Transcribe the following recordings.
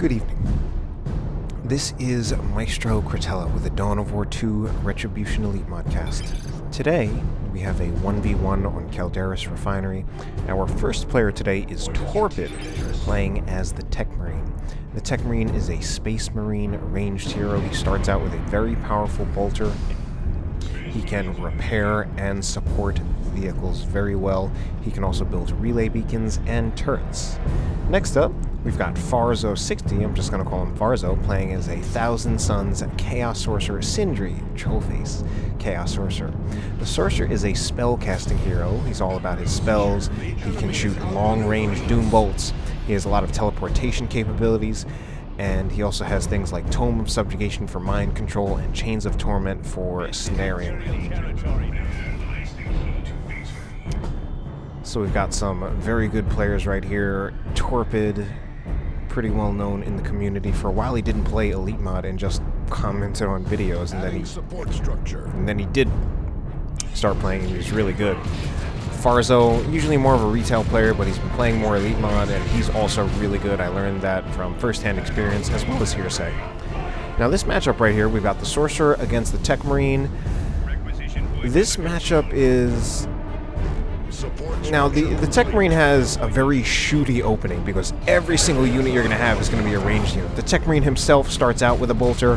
Good evening. This is Maestro Cretella with the Dawn of War 2 Retribution Elite Modcast. Today, we have a 1v1 on Calderis Refinery. Our first player today is Torpid, playing as the Techmarine. The Techmarine is a Space Marine ranged hero. He starts out with a very powerful bolter. He can repair and support vehicles very well. He can also build relay beacons and turrets. Next up, we've got farzo60, I'm just going to call him Farzo, playing as a Thousand Suns Chaos Sorcerer Sindri, Trollface Chaos Sorcerer. The Sorcerer is a spell-casting hero. He's all about his spells. He can shoot long-range doom bolts. He has a lot of teleportation capabilities, and he also has things like Tome of Subjugation for mind control and Chains of Torment for snaring. So we've got some very good players right here. Torpid, pretty well known in the community. For a while he didn't play Elite Mod and just commented on videos, and then he did start playing and he was really good. Farzo, usually more of a retail player, but he's been playing more Elite Mod and he's also really good. I learned that from first-hand experience as well as hearsay. Now this matchup right here, we've got the Sorcerer against the Techmarine. This matchup is... Now, the Techmarine has a very shooty opening because every single unit you're going to have is going to be a ranged unit. The Techmarine himself starts out with a bolter.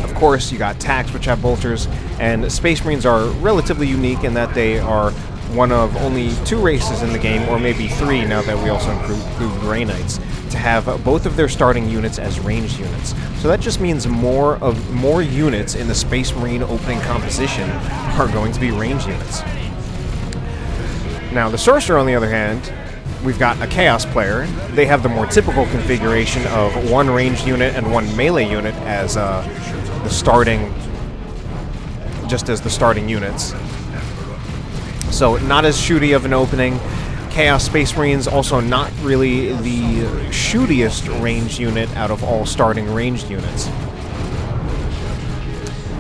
Of course, you got Tax, which have bolters, and Space Marines are relatively unique in that they are one of only 2 races in the game, or maybe 3 now that we also include Grey Knights, to have both of their starting units as ranged units. So that just means more units in the Space Marine opening composition are going to be ranged units. Now, the Sorcerer, on the other hand, we've got a Chaos player. They have the more typical configuration of 1 ranged unit and 1 melee unit as the starting units. So, not as shooty of an opening. Chaos Space Marines also not really the shootiest ranged unit out of all starting ranged units.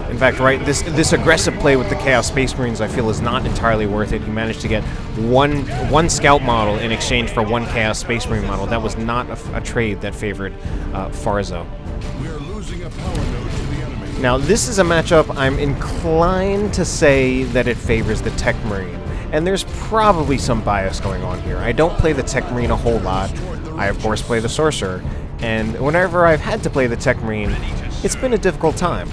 In fact, right, this aggressive play with the Chaos Space Marines, I feel, is not entirely worth it. You managed to get one Scout model in exchange for 1 Chaos Space Marine model. That was not a trade that favored Farzo. We are losing a power node to the enemy. Now, this is a matchup I'm inclined to say that it favors the Techmarine, and there's probably some bias going on here. I don't play the Techmarine a whole lot. I, of course, play the Sorcerer, and whenever I've had to play the Techmarine, it's been a difficult time.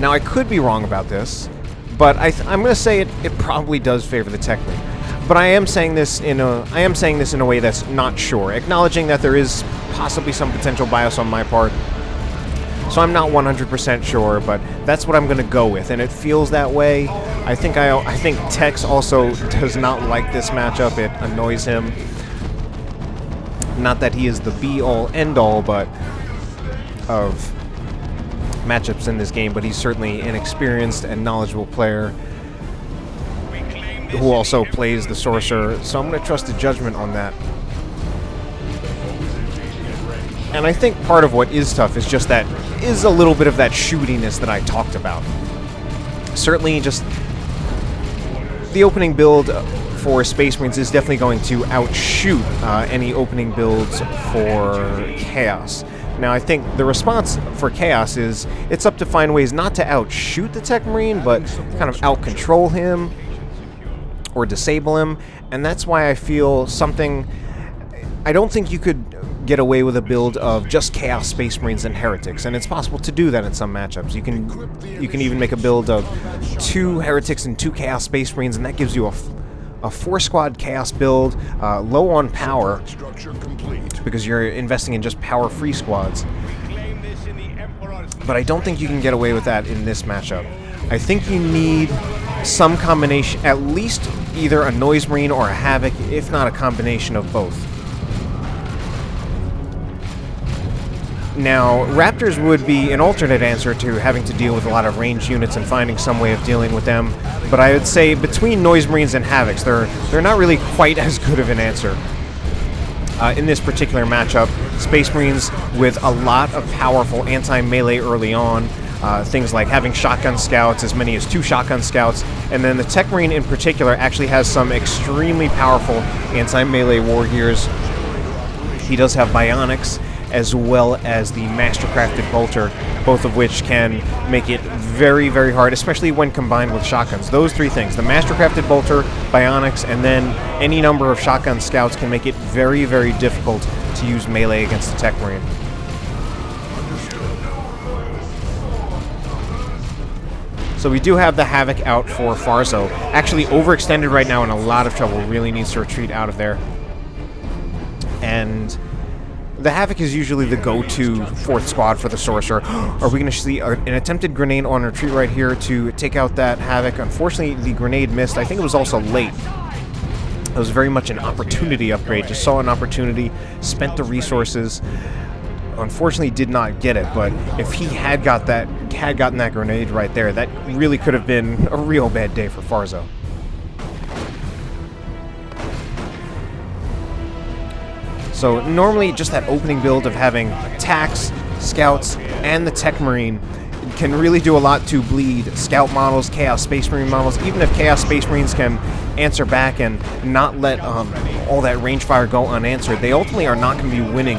Now, I could be wrong about this, but I'm going to say it probably does favor the Techmarine. But I am saying this in a way that's not sure, acknowledging that there is possibly some potential bias on my part. So I'm not 100% sure, but that's what I'm going to go with, and it feels that way. I think Tex also does not like this matchup. It annoys him. Not that he is the be-all, end-all, but of matchups in this game, but he's certainly an experienced and knowledgeable player who also plays the Sorcerer, so I'm going to trust the judgment on that. And I think part of what is tough is just that is a little bit of that shootiness that I talked about. Certainly just the opening build for Space Marines is definitely going to outshoot any opening builds for Chaos. Now, I think the response for Chaos is it's up to find ways not to outshoot the Techmarine, but kind of out-control him or disable him, and that's why I feel something... I don't think you could get away with a build of just Chaos Space Marines and Heretics, and it's possible to do that in some matchups. You can even make a build of 2 Heretics and 2 Chaos Space Marines, and that gives you a 4-squad Chaos build, low on power, because you're investing in just power-free squads. But I don't think you can get away with that in this matchup. I think you need some combination, at least either a Noise Marine or a Havoc, if not a combination of both. Now, Raptors would be an alternate answer to having to deal with a lot of ranged units and finding some way of dealing with them, but I would say between Noise Marines and Havocs, they're not really quite as good of an answer. In this particular matchup, Space Marines with a lot of powerful anti-melee early on, things like having shotgun scouts, as many as 2 shotgun scouts, and then the Techmarine in particular actually has some extremely powerful anti-melee war gears. He does have bionics, as well as the Mastercrafted Bolter, both of which can make it very, very hard, especially when combined with shotguns. Those three things, the Mastercrafted Bolter, Bionics, and then any number of shotgun scouts can make it very, very difficult to use melee against the Techmarine. So we do have the Havoc out for Farzo. Actually overextended right now, in a lot of trouble. Really needs to retreat out of there. And the Havoc is usually the go-to 4th squad for the Sorcerer. Are we going to see an attempted grenade on retreat right here to take out that Havoc? Unfortunately, the grenade missed. I think it was also late. It was very much an opportunity upgrade. Just saw an opportunity, spent the resources. Unfortunately, did not get it. But if he had gotten that grenade right there, that really could have been a real bad day for Farzo. So normally, just that opening build of having attacks, scouts, and the Techmarine can really do a lot to bleed Scout models, Chaos Space Marine models. Even if Chaos Space Marines can answer back and not let all that range fire go unanswered, they ultimately are not going to be winning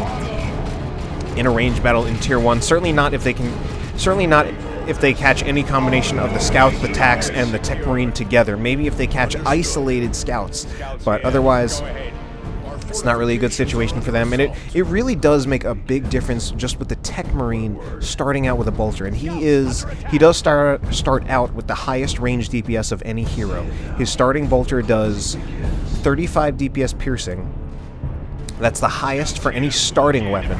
in a range battle in Tier 1. Certainly not if they catch any combination of the Scouts, the Tax, and the Techmarine together. Maybe if they catch isolated Scouts, but otherwise it's not really a good situation for them. And it really does make a big difference just with the Techmarine starting out with a Bolter. And he does start out with the highest range DPS of any hero. His starting Bolter does 35 DPS piercing. That's the highest for any starting weapon.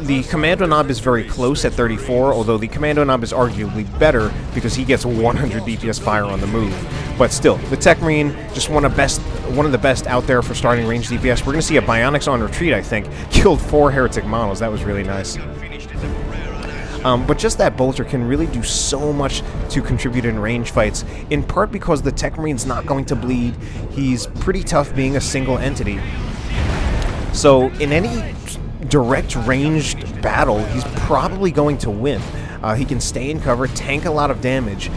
The Commando Knob is very close at 34, although the Commando Knob is arguably better because he gets 100 DPS fire on the move. But still, the Techmarine, just one of the best out there for starting range DPS. We're going to see a Bionics on retreat, I think. Killed 4 Heretic models. That was really nice. But just that Bolter can really do so much to contribute in range fights, in part because the Techmarine's not going to bleed. He's pretty tough being a single entity. So in any direct ranged battle, he's probably going to win. He can stay in cover, tank a lot of damage,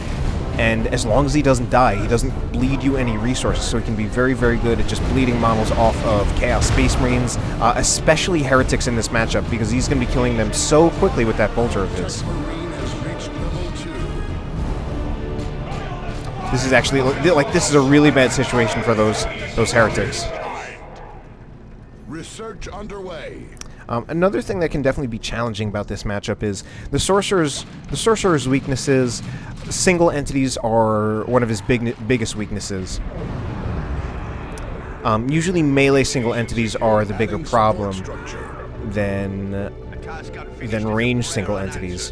and as long as he doesn't die, he doesn't bleed you any resources, so he can be very, very good at just bleeding models off of Chaos Space Marines, especially Heretics in this matchup, because he's going to be killing them so quickly with that Bolter of his. This is actually, this is a really bad situation for those Heretics. Research underway. Another thing that can definitely be challenging about this matchup is the Sorcerer's weaknesses. Single entities are one of his biggest weaknesses. Usually melee single entities are the bigger problem than ranged single entities.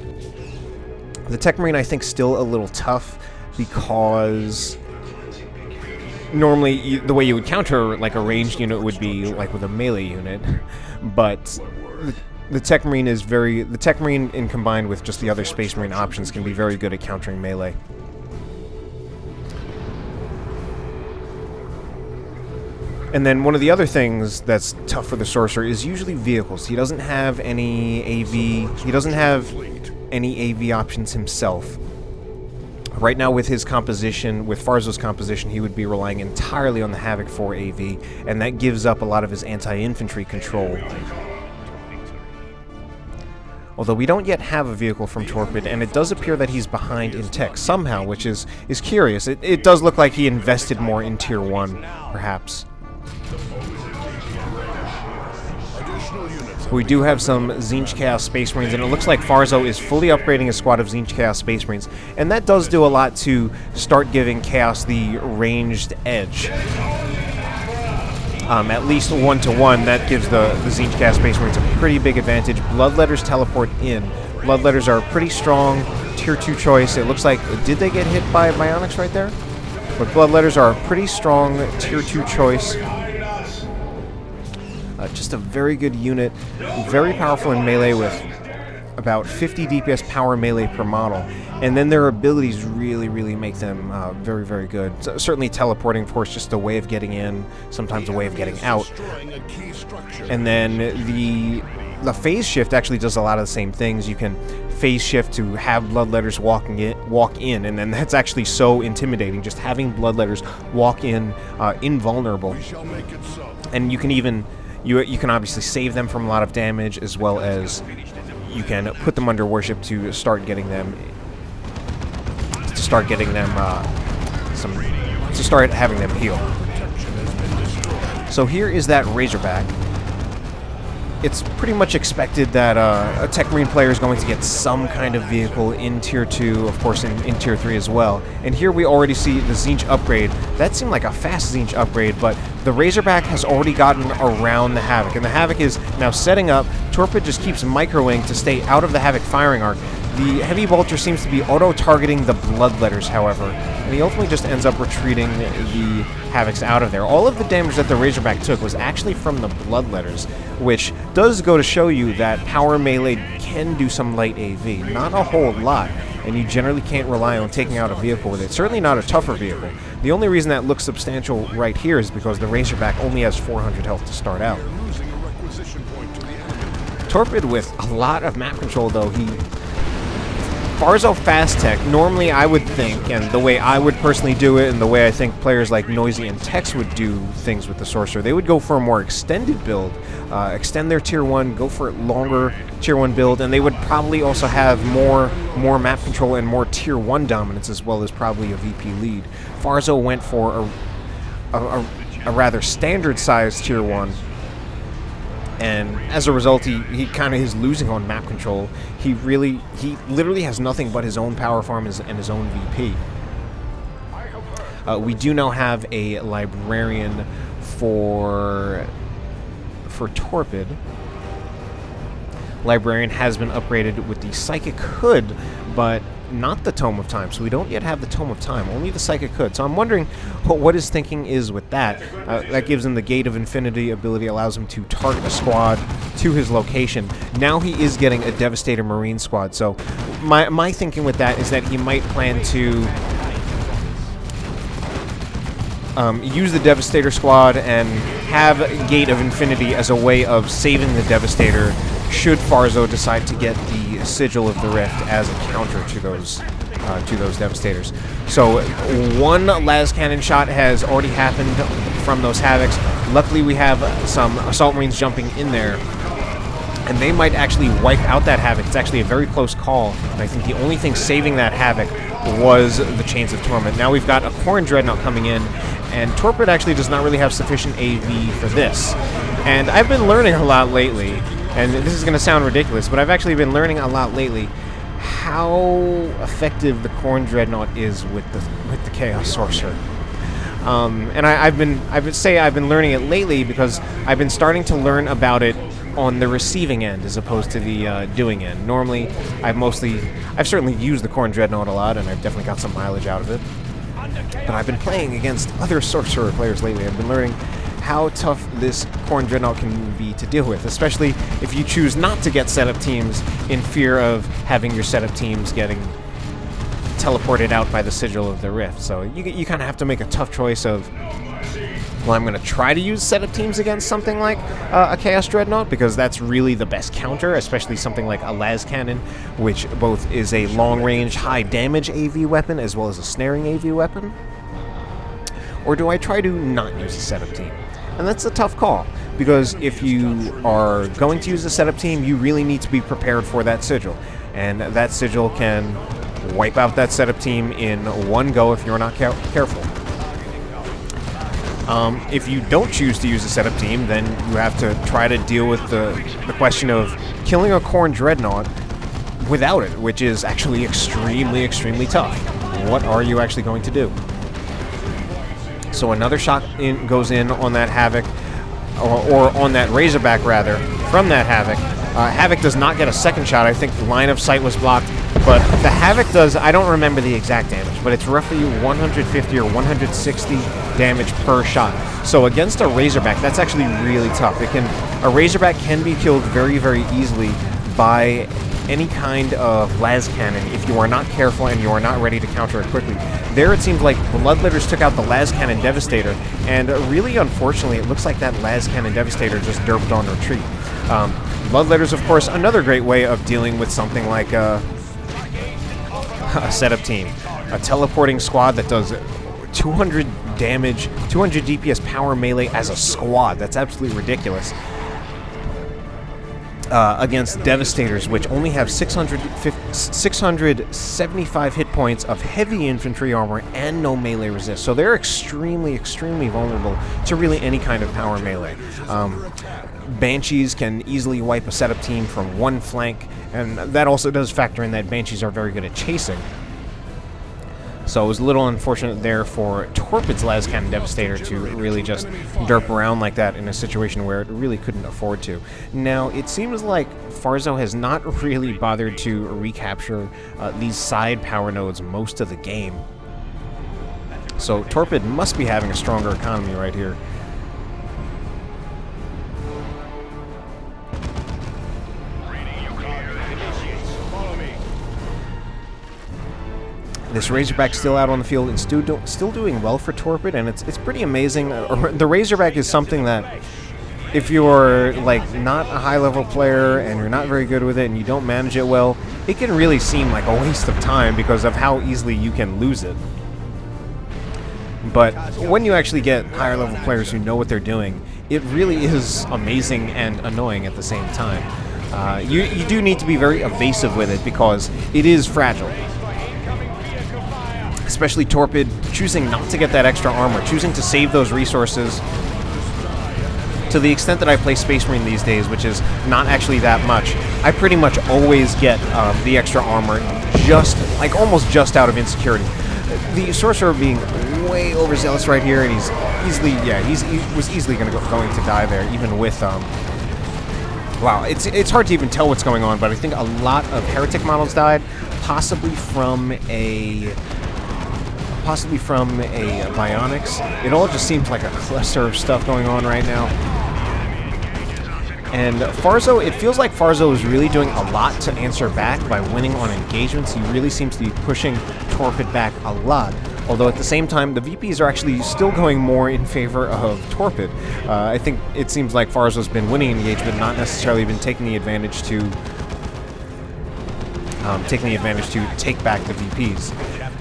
The Techmarine, I think, still a little tough because normally the way you would counter like a ranged unit would be like with a melee unit, but the Techmarine in combined with just the other Space Marine options can be very good at countering melee. And then one of the other things that's tough for the Sorcerer is usually vehicles. He doesn't have any AV. He doesn't have any AV options himself. Right now with his composition, with Farzo's composition, he would be relying entirely on the Havoc for AV, and that gives up a lot of his anti-infantry control. Although we don't yet have a vehicle from Torpid, and it does appear that he's behind in tech somehow, which is curious. It does look like he invested more in Tier 1, perhaps. We do have some Tzeentch Chaos Space Marines, and it looks like Farzo is fully upgrading his squad of Tzeentch Chaos Space Marines, and that does do a lot to start giving Chaos the ranged edge. At least 1-to-1, that gives the Tzeentch Chaos Space Marines a pretty big advantage. Bloodletters teleport in. Bloodletters are a pretty strong Tier 2 choice. It looks like, did they get hit by Bionics right there? But Bloodletters are a pretty strong Tier 2 choice. Just a very good unit, very powerful in melee with about 50 DPS power melee per model. And then their abilities really, really make them very, very good. So, certainly teleporting, of course, just a way of getting in, sometimes a way of getting out. And then the phase shift actually does a lot of the same things. You can phase shift to have Bloodletters walk in, and then that's actually so intimidating, just having Bloodletters walk in invulnerable. And you can even You can obviously save them from a lot of damage, as well as you can put them under worship to start getting them to start having them heal. So here is that Razorback. It's pretty much expected that a Techmarine player is going to get some kind of vehicle in Tier 2, of course in Tier 3 as well. And here we already see the Tzeentch upgrade. That seemed like a fast Tzeentch upgrade, but the Razorback has already gotten around the Havoc. And the Havoc is now setting up. Torpid just keeps microing to stay out of the Havoc firing arc. The Heavy Bolter seems to be auto-targeting the Bloodletters, however, and he ultimately just ends up retreating the Havocs out of there. All of the damage that the Razorback took was actually from the Bloodletters, which does go to show you that power melee can do some light AV. Not a whole lot, and you generally can't rely on taking out a vehicle with it. Certainly not a tougher vehicle. The only reason that looks substantial right here is because the Razorback only has 400 health to start out. Torpid with a lot of map control, though. Farzo Fast Tech, normally I would think, and the way I would personally do it, and the way I think players like Noisy and Tex would do things with the Sorcerer, they would go for a more extended build, extend their Tier 1, go for a longer Tier 1 build, and they would probably also have more map control and more Tier 1 dominance, as well as probably a VP lead. Farzo went for a rather standard-sized Tier 1, and as a result, he kind of is losing on map control. He literally has nothing but his own power farm and his own VP. We do now have a Librarian for Torpid. Librarian has been upgraded with the Psychic Hood, but not the Tome of Time. So we don't yet have the Tome of Time, only the Psychic Hood. So I'm wondering what his thinking is with that. That gives him the Gate of Infinity ability, allows him to target a squad to his location. Now he is getting a Devastator Marine squad. So my thinking with that is that he might plan to use the Devastator squad and have Gate of Infinity as a way of saving the Devastator should Farzo decide to get the Sigil of the Rift as a counter to those Devastators. So one las cannon shot has already happened from those Havocs. Luckily we have some Assault Marines jumping in there, and they might actually wipe out that Havoc. It's actually a very close call, and I think the only thing saving that Havoc was the Chains of Torment. Now we've got a Khorne Dreadnought coming in, and Torpid actually does not really have sufficient AV for this. And I've been learning a lot lately, and this is going to sound ridiculous, but I've actually been learning a lot lately how effective the Khorne Dreadnought is with the Chaos Sorcerer. And I've been learning it lately because I've been starting to learn about it on the receiving end as opposed to the doing end. Normally, I've certainly used the Khorne Dreadnought a lot, and I've definitely got some mileage out of it. But I've been playing against other Sorcerer players lately. I've been learning how tough this Khorne Dreadnought can be to deal with, especially if you choose not to get setup teams in fear of having your setup teams getting teleported out by the Sigil of the Rift. So you kind of have to make a tough choice of, well, I'm going to try to use setup teams against something like a Chaos Dreadnought, because that's really the best counter, especially something like a las cannon, which both is a long-range, high-damage AV weapon as well as a snaring AV weapon. Or do I try to not use a setup team? And that's a tough call, because if you are going to use a setup team, you really need to be prepared for that Sigil. And that Sigil can wipe out that setup team in one go if you're not careful. If you don't choose to use a setup team, then you have to try to deal with the question of killing a Khorne Dreadnought without it, which is actually extremely, extremely tough. What are you actually going to do? So another shot goes in on that Havoc, or on that Razorback rather, from that Havoc. Havoc does not get a second shot. I think the line of sight was blocked, but the Havoc does, I don't remember the exact damage, but it's roughly 150 or 160 damage per shot. So against a Razorback, that's actually really tough. A Razorback can be killed very, very easily by any kind of las cannon if you are not careful and you are not ready to counter it quickly. There it seems like Bloodletters took out the las cannon Devastator, and really unfortunately it looks like that las cannon Devastator just derped on retreat. Bloodletters, of course, another great way of dealing with something like a setup team. A teleporting squad that does 200 damage, 200 DPS power melee as a squad. That's absolutely ridiculous. Against Devastators, which only have 675 hit points of heavy infantry armor and no melee resist. So they're extremely, extremely vulnerable to really any kind of power melee. Banshees can easily wipe a setup team from one flank, and that also does factor in that Banshees are very good at chasing. So it was a little unfortunate there for Torpid's Lascannon Devastator to really just derp around like that in a situation where it really couldn't afford to. Now, it seems like Farzo has not really bothered to recapture these side power nodes most of the game. So Torpid must be having a stronger economy right here. This Razorback still out on the field and still doing well for Torpid, and it's pretty amazing. The Razorback is something that, if you're like not a high-level player and you're not very good with it and you don't manage it well, it can really seem like a waste of time because of how easily you can lose it. But when you actually get higher-level players who know what they're doing, it really is amazing and annoying at the same time. You do need to be very evasive with it because it is fragile. Especially Torpid choosing not to get that extra armor, choosing to save those resources. To the extent that I play Space Marine these days, which is not actually that much, I pretty much always get the extra armor almost just out of insecurity. The Sorcerer being way overzealous right here, and he's easily, he was easily going to die there, even with wow, it's hard to even tell what's going on, but I think a lot of Heretic models died, possibly from a Bionics. It all just seems like a cluster of stuff going on right now. And Farzo, it feels like Farzo is really doing a lot to answer back by winning on engagements. He really seems to be pushing Torpid back a lot. Although at the same time, the VPs are actually still going more in favor of Torpid. I think it seems like Farzo's been winning engagement, not necessarily been taking the advantage to take back the VPs.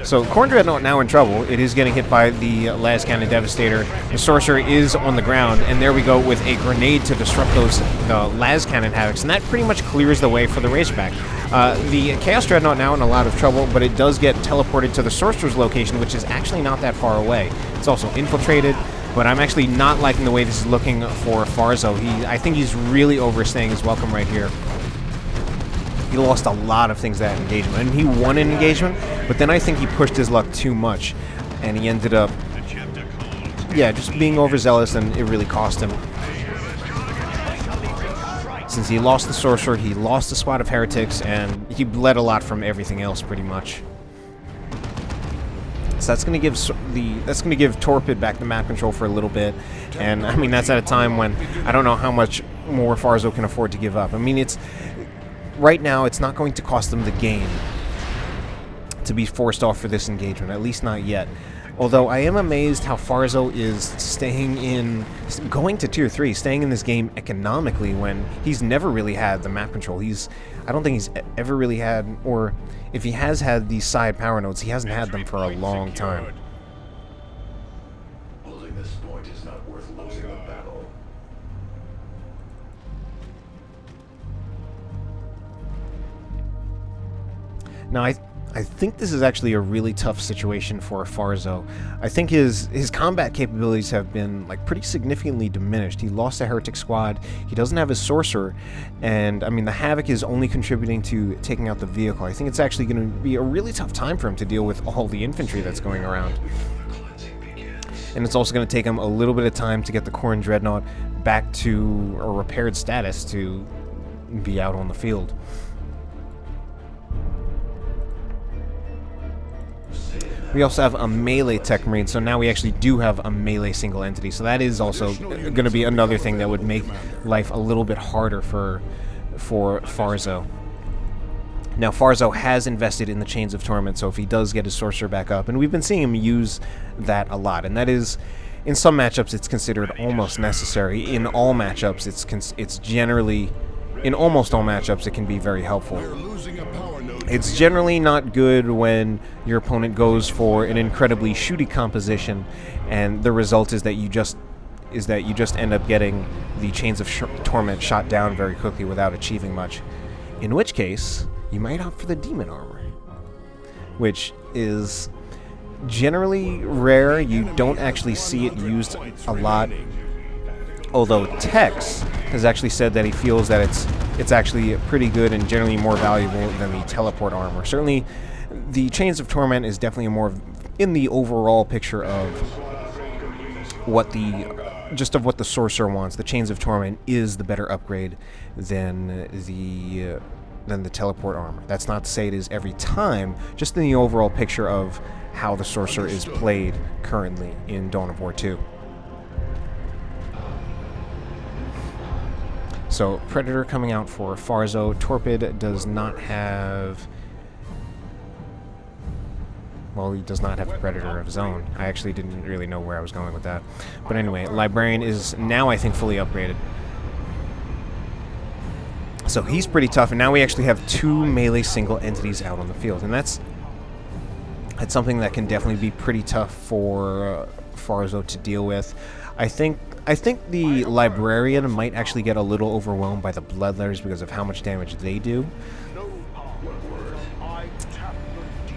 So Khorne Dreadnought now in trouble. It is getting hit by the Lascannon Devastator. The Sorcerer is on the ground, and there we go with a grenade to disrupt those Lascannon Havocs, and that pretty much clears the way for the Razorback. The Chaos Dreadnought now in a lot of trouble, but it does get teleported to the Sorcerer's location, which is actually not that far away. It's also infiltrated, but I'm actually not liking the way this is looking for Farzo. I think he's really overstaying his welcome right here. He lost a lot of things that engagement, and he won an engagement, but then I think he pushed his luck too much, and he ended up, just being overzealous, and it really cost him. Since he lost the Sorcerer, he lost the squad of Heretics, and he bled a lot from everything else, pretty much. So that's going to give Torpid back the map control for a little bit, and I mean that's at a time when I don't know how much more Farzo can afford to give up. I mean right now, it's not going to cost them the game to be forced off for this engagement, at least not yet. Although I am amazed how Farzo is going to Tier 3, staying in this game economically when he's never really had the map control. I don't think he's ever really had, or if he has had these side power nodes, he hasn't had them for a long time. Holding this point is not worth losing the battle. Now, I think this is actually a really tough situation for Farzo. I think his combat capabilities have been pretty significantly diminished. He lost a Heretic squad, he doesn't have his Sorcerer, and I mean the Havoc is only contributing to taking out the vehicle. I think it's actually going to be a really tough time for him to deal with all the infantry that's going around. And it's also going to take him a little bit of time to get the Khorne Dreadnought back to a repaired status to be out on the field. We also have a melee Techmarine, so now we actually do have a melee single entity. So that is also going to be another thing that would make life a little bit harder for Farzo. Now, Farzo has invested in the Chains of Torment, so if he does get his Sorcerer back up, and we've been seeing him use that a lot, and that is, in some matchups, it's considered almost necessary. In all matchups, it's generally, in almost all matchups, it can be very helpful. It's generally not good when your opponent goes for an incredibly shooty composition, and the result is that you just end up getting the Chains of Torment shot down very quickly without achieving much. In which case, you might opt for the Demon Armor, which is generally rare. You don't actually see it used a lot, although Tex has actually said that he feels that it's actually pretty good and generally more valuable than the Teleport Armor. Certainly, the Chains of Torment is definitely more in the overall picture of what the Sorcerer wants. The Chains of Torment is the better upgrade than the Teleport Armor. That's not to say it is every time, just in the overall picture of how the Sorcerer is played currently in Dawn of War 2. So, Predator coming out for Farzo. Torpid does not have... Well, he does not have a Predator of his own. I actually didn't really know where I was going with that. But anyway, Librarian is now, I think, fully upgraded. So he's pretty tough, and now we actually have 2 melee single entities out on the field. And that's something that can definitely be pretty tough for Farzo to deal with. I think the Librarian might actually get a little overwhelmed by the Bloodletters because of how much damage they do.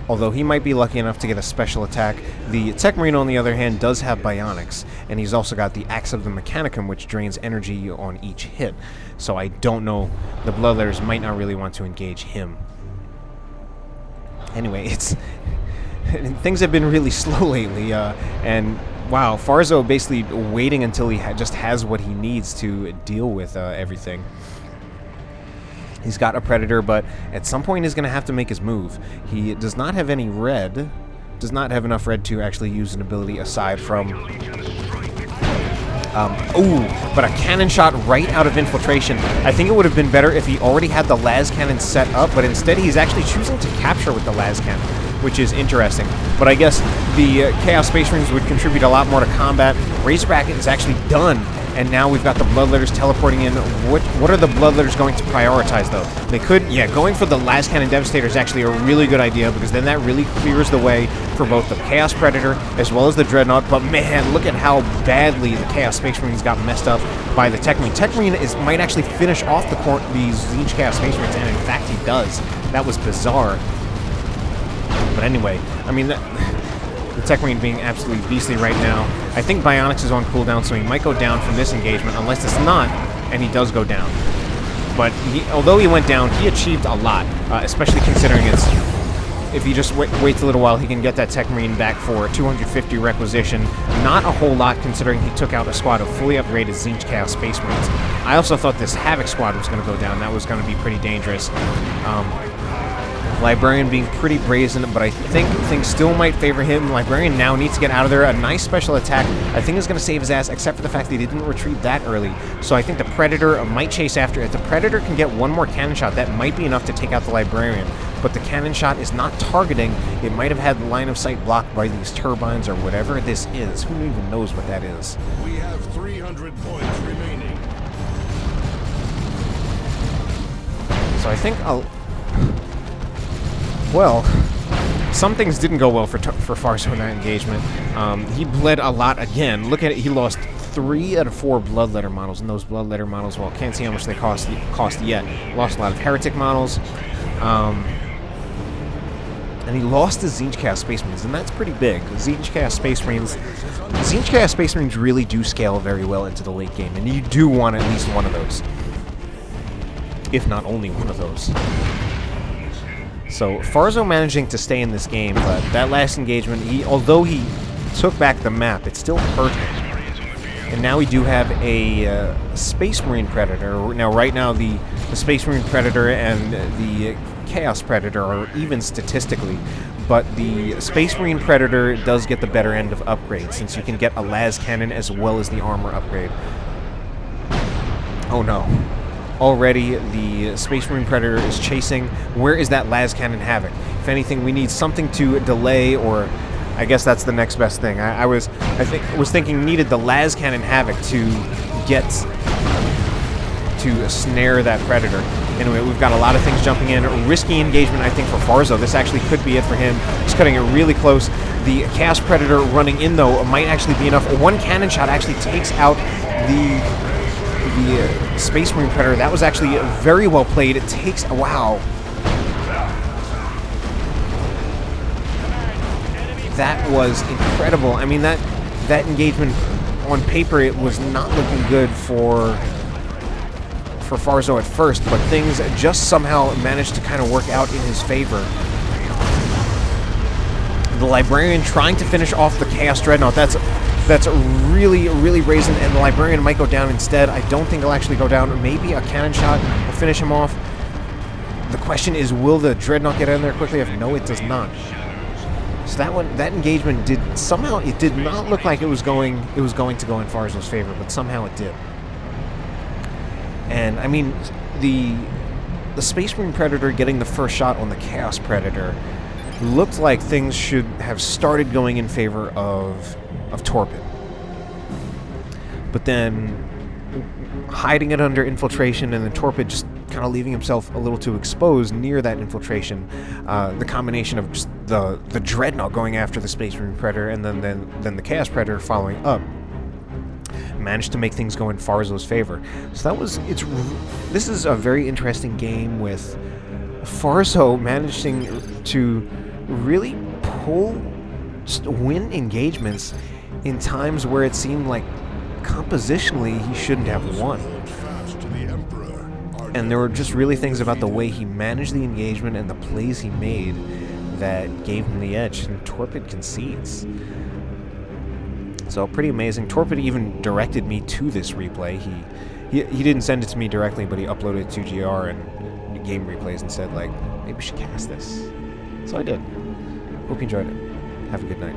Although he might be lucky enough to get a special attack. The Techmarine, on the other hand, does have Bionics, and he's also got the Axe of the Mechanicum, which drains energy on each hit. So I don't know. The Bloodletters might not really want to engage him. Anyway, things have been really slow lately, and wow, Farzo basically waiting until he just has what he needs to deal with everything. He's got a Predator, but at some point he's going to have to make his move. He does not have any red, does not have enough red to actually use an ability aside from... but a cannon shot right out of Infiltration. I think it would have been better if he already had the las cannon set up, but instead he's actually choosing to capture with the las cannon, which is interesting. But I guess the Chaos Space Marines would contribute a lot more to combat. Razorback is actually done, and now we've got the Bloodletters teleporting in. What are the Bloodletters going to prioritize, though? They could, yeah, going for the las cannon Devastator is actually a really good idea, because then that really clears the way for both the Chaos Predator as well as the Dreadnought. But man, look at how badly the Chaos Space Marines got messed up by the Techmarine. Techmarine might actually finish off the Tzeentch Chaos Space Marines, and in fact he does. That was bizarre. But anyway, I mean, the Techmarine being absolutely beastly right now. I think Bionics is on cooldown, so he might go down from this engagement, unless it's not, and he does go down. But although he went down, he achieved a lot, especially considering if he just waits a little while, he can get that Techmarine back for 250 requisition. Not a whole lot, considering he took out a squad of fully upgraded Tzeentch Chaos Space Marines. I also thought this Havoc squad was going to go down. That was going to be pretty dangerous. Librarian being pretty brazen, but I think things still might favor him. Librarian now needs to get out of there. A nice special attack, I think, is going to save his ass, except for the fact that he didn't retreat that early. So I think the Predator might chase after. If the Predator can get one more cannon shot, that might be enough to take out the Librarian. But the cannon shot is not targeting. It might have had the line of sight blocked by these turbines or whatever this is. Who even knows what that is? We have 300 points remaining. So I think well, some things didn't go well for Farzo in that engagement. He bled a lot again. Look at it. He lost 3 out of 4 Bloodletter models, and those Bloodletter models, well, can't see how much they cost yet. Lost a lot of Heretic models. And he lost the Tzeentch Chaos Space Marines, and that's pretty big. Tzeentch Chaos Space Marines really do scale very well into the late game, and you do want at least one of those. If not only one of those. So, Farzo managing to stay in this game, but that last engagement, although he took back the map, it still hurt him. And now we do have a Space Marine Predator. Now, right now, the Space Marine Predator and the Chaos Predator are even statistically, but the Space Marine Predator does get the better end of upgrades, since you can get a las cannon as well as the armor upgrade. Oh no. Already, the Space Marine Predator is chasing. Where is that las cannon Havoc? If anything, we need something to delay, or I guess that's the next best thing. I was thinking needed the las cannon Havoc to snare that Predator. Anyway, we've got a lot of things jumping in. Risky engagement, I think, for Farzo. This actually could be it for him. He's cutting it really close. The Chaos Predator running in, though, might actually be enough. One cannon shot actually takes out the Space Marine Predator. That was actually very well played. It takes... Wow. That was incredible. I mean, that engagement, on paper, it was not looking good for Farzo at first, but things just somehow managed to kind of work out in his favor. The Librarian trying to finish off the Chaos Dreadnought. That's really, really brazen, and the Librarian might go down instead. I don't think he'll actually go down. Maybe a cannon shot will finish him off. The question is, will the Dreadnought get in there quickly? If no, it does not. So that engagement did somehow, it did not look like it was going to go in Farzo's favor, but somehow it did. And I mean, the Space Marine Predator getting the first shot on the Chaos Predator looked like things should have started going in favor of Torpid. But then hiding it under infiltration, and then Torpid just kind of leaving himself a little too exposed near that infiltration. The combination of just the Dreadnought going after the Space Marine Predator, and then the Chaos Predator following up, managed to make things go in Farzo's favor. So this is a very interesting game, with Farzo managing to really win engagements in times where it seemed like compositionally he shouldn't have won. And there were just really things about the way he managed the engagement and the plays he made that gave him the edge, and Torpid concedes. So pretty amazing. Torpid even directed me to this replay. He didn't send it to me directly, but he uploaded it to GR and Game Replays and said, like, maybe we should cast this. So I did. Hope you enjoyed it. Have a good night.